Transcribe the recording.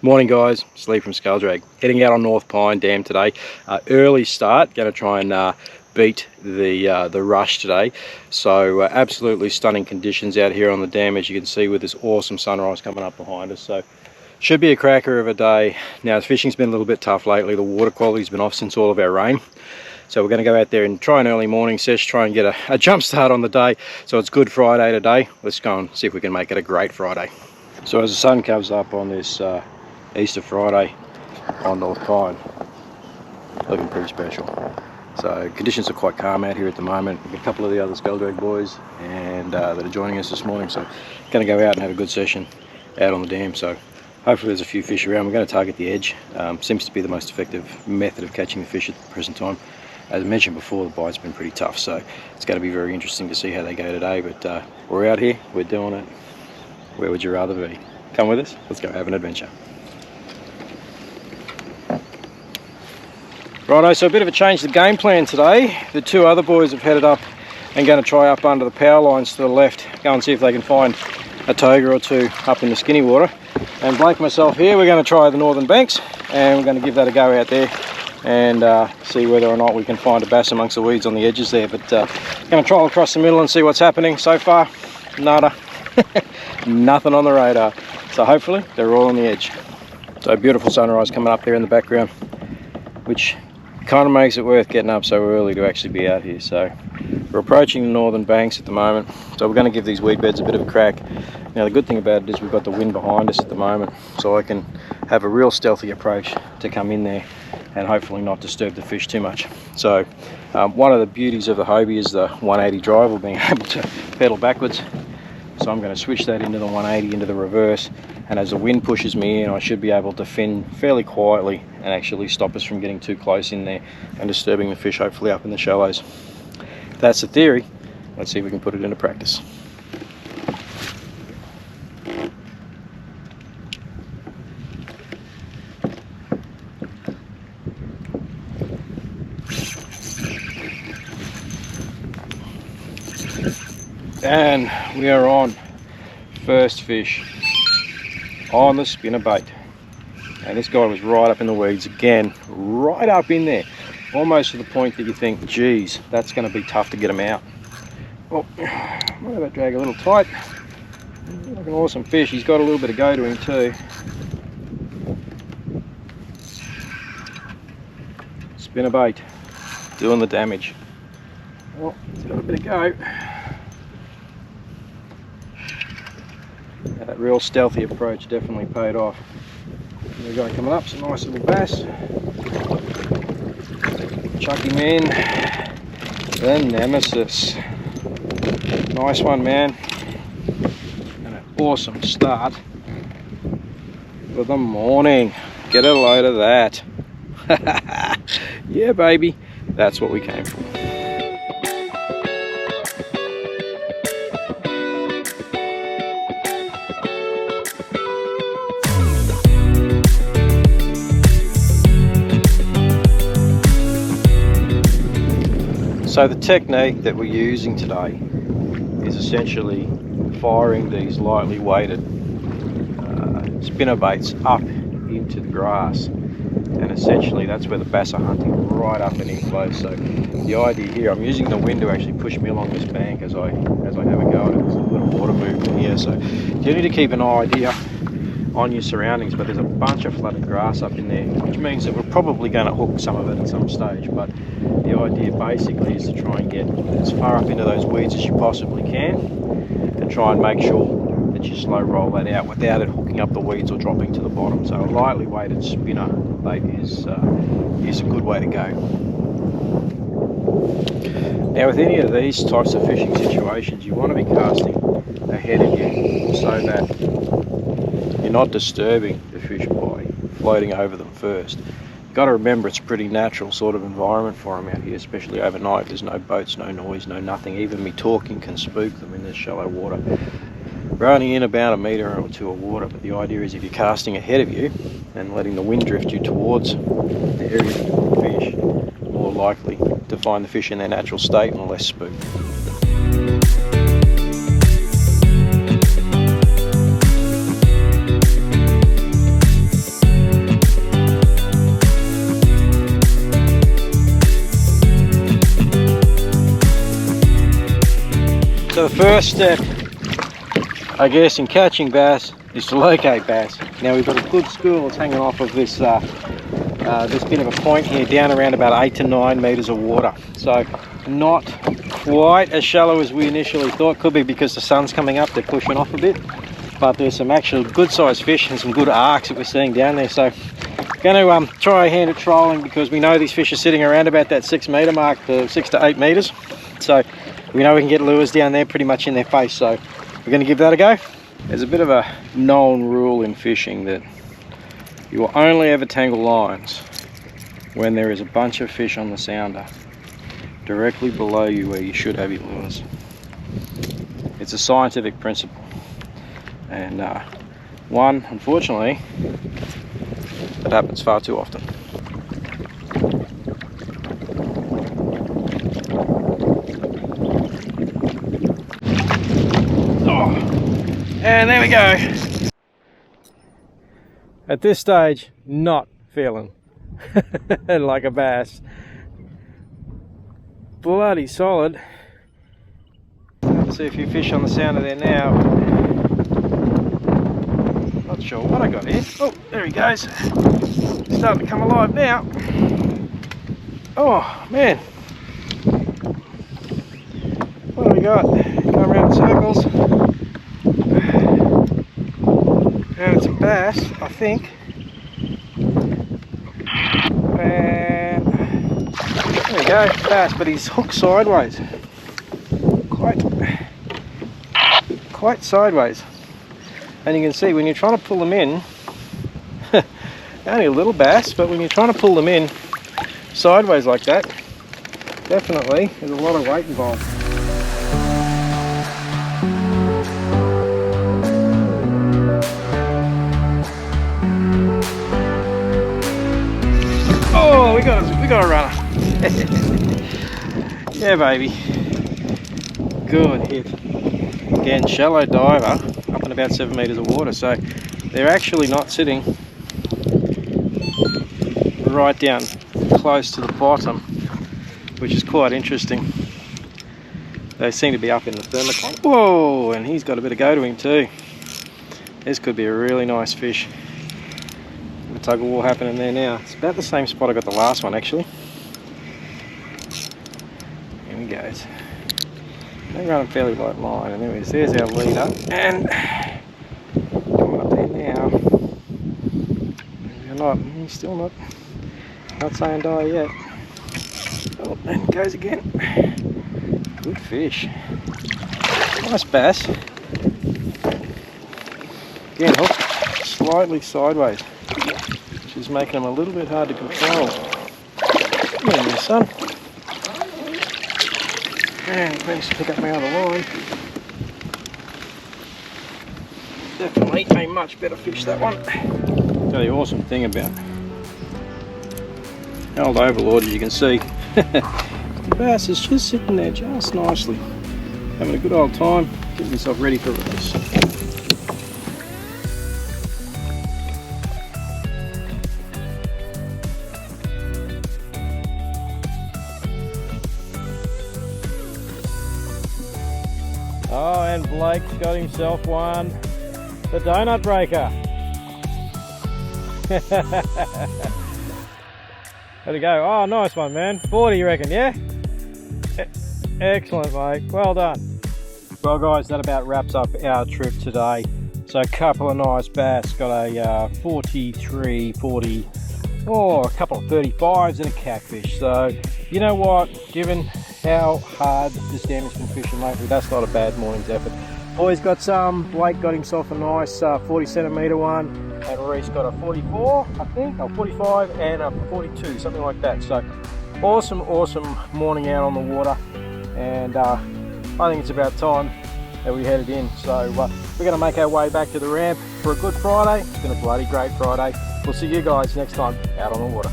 Morning guys, Lee from Skulldrag. Heading out on North Pine Dam today. Early start, going to try and beat the rush today. So absolutely stunning conditions out here on the dam, as you can see, with this awesome sunrise coming up behind us. So should be a cracker of a day. Now the fishing's been a little bit tough lately. The water quality's been off since all of our rain. So we're going to go out there and try an early morning sesh, try and get a jump start on the day. So it's Good Friday today. Let's go and see if we can make it a great Friday. So as the sun comes up on this Easter Friday on North Pine, looking pretty special. So conditions are quite calm out here at the moment. We've got a couple of the other Skulldrag boys and that are joining us this morning, so going to go out and have a good session out on the dam. So hopefully there's a few fish around. We're going to target the edge. Seems to be the most effective method of catching the fish at the present time. As I mentioned before, the bite's been pretty tough, so it's going to be very interesting to see how they go today. But we're out here, we're doing it. Where would you rather be? Come with us, let's go have an adventure. Righto, so a bit of a change to the game plan today. The two other boys have headed up and going to try up under the power lines to the left, go and see if they can find a toga or two up in the skinny water. And Blake and myself here, we're going to try the northern banks, and we're going to give that a go out there and see whether or not we can find a bass amongst the weeds on the edges there. But going to try across the middle and see what's happening. So far, nada. Nothing on the radar. So hopefully they're all on the edge. So beautiful sunrise coming up there in the background, which kind of makes it worth getting up so early to actually be out here. So we're approaching the northern banks at the moment, so we're going to give these weed beds a bit of a crack. Now the good thing about it is we've got the wind behind us at the moment, so I can have a real stealthy approach to come in there and hopefully not disturb the fish too much. So one of the beauties of the Hobie is the 180 drive, or being able to pedal backwards. So I'm going to switch that into the 180 into the reverse, and as the wind pushes me in, I should be able to fin fairly quietly and actually stop us from getting too close in there and disturbing the fish, hopefully up in the shallows. That's the theory. Let's see if we can put it into practice. And we are on first fish on the spinnerbait, and this guy was right up in the weeds again, right up in there, almost to the point that you think, geez, that's going to be tough to get him out. Oh, might have that drag a little tight. Like an awesome fish. He's got a little bit of go to him too. Spinnerbait doing the damage. Oh, he's got a bit of go. That real stealthy approach definitely paid off. There we go, coming up, some nice little bass. Chuck him in. The Nemesis. Nice one, man. And an awesome start for the morning. Get a load of that. Yeah, baby. That's what we came for. So the technique that we're using today is essentially firing these lightly weighted spinnerbaits up into the grass, and essentially that's where the bass are hunting, right up and in close. So the idea here, I'm using the wind to actually push me along this bank as I have a go at it. There's a little water movement here, so you need to keep an idea on your surroundings, but there's a bunch of flooded grass up in there, which means that we're probably going to hook some of it at some stage. But the idea basically is to try and get as far up into those weeds as you possibly can, and try and make sure that you slow roll that out without it hooking up the weeds or dropping to the bottom. So a lightly weighted spinner bait is a good way to go. Now with any of these types of fishing situations, you want to be casting ahead of you so that you're not disturbing the fish by floating over them first. You've got to remember it's a pretty natural sort of environment for them out here, especially overnight. There's no boats, no noise, no nothing. Even me talking can spook them in this shallow water. We're only in about a metre or two of water, but the idea is if you're casting ahead of you and letting the wind drift you towards the area that you want to fish, you're more likely to find the fish in their natural state and less spooked. So the first step, I guess, in catching bass is to locate bass. Now we've got a good school that's hanging off of this this bit of a point here, down around about 8 to 9 meters of water. So not quite as shallow as we initially thought. Could be because the sun's coming up, they're pushing off a bit. But there's some actual good sized fish and some good arcs that we're seeing down there. So going to try a hand at trolling, because we know these fish are sitting around about that 6 meter mark, the 6 to 8 meters. So we know we can get lures down there pretty much in their face. So we're going to give that a go. There's a bit of a known rule in fishing that you will only ever tangle lines when there is a bunch of fish on the sounder directly below you where you should have your lures. It's a scientific principle, and one, unfortunately, that happens far too often. Oh, and there we go. At this stage, not feeling like a bass. Bloody solid. See a few fish on the sounder there now. Not sure what I got here. Oh, there he goes. Starting to come alive now. Oh man. What do we got? Going around in circles. And it's a bass, I think. And there we go, bass, but he's hooked sideways. Quite sideways. And you can see when you're trying to pull them in, only a little bass, but when you're trying to pull them in sideways like that, definitely there's a lot of weight involved. Oh, we got a runner. Yeah, baby. Good hit. Again, shallow diver, up in about 7 meters of water. So they're actually not sitting right down close to the bottom, which is quite interesting. They seem to be up in the thermocline. Whoa, and he's got a bit of go to him too. This could be a really nice fish. A tug of war happening there now. It's about the same spot I got the last one actually. Here he goes. They're running fairly light line, and anyways, there's our leader, and coming up there now. He's still not saying die yet. Oh, and it goes again. Good fish. Nice bass. Again, hooked slightly sideways, which is making them a little bit hard to control. Come in there, son. And he managed to pick up my other line. Definitely a much better fish, that one. Tell you the awesome thing about old Overlord, as you can see, the bass is just sitting there just nicely, having a good old time, getting himself ready for release. Oh, and Blake's got himself one, the donut breaker. How'd it go? Oh, nice one, man. 40, you reckon, yeah? Excellent, mate. Well done. Well, guys, that about wraps up our trip today. So a couple of nice bass. Got a 43, 40, a couple of 35s and a catfish. So, you know what? Given how hard this dam has been fishing lately, that's not a bad morning's effort. Boys got some. Blake got himself a nice 40 centimetre one, and Reese got a 44, I think, or 45, and a 42, something like that. So awesome morning out on the water, and I think it's about time that we headed in. So we're going to make our way back to the ramp for a good Friday. It's been a bloody great Friday. We'll see you guys next time out on the water.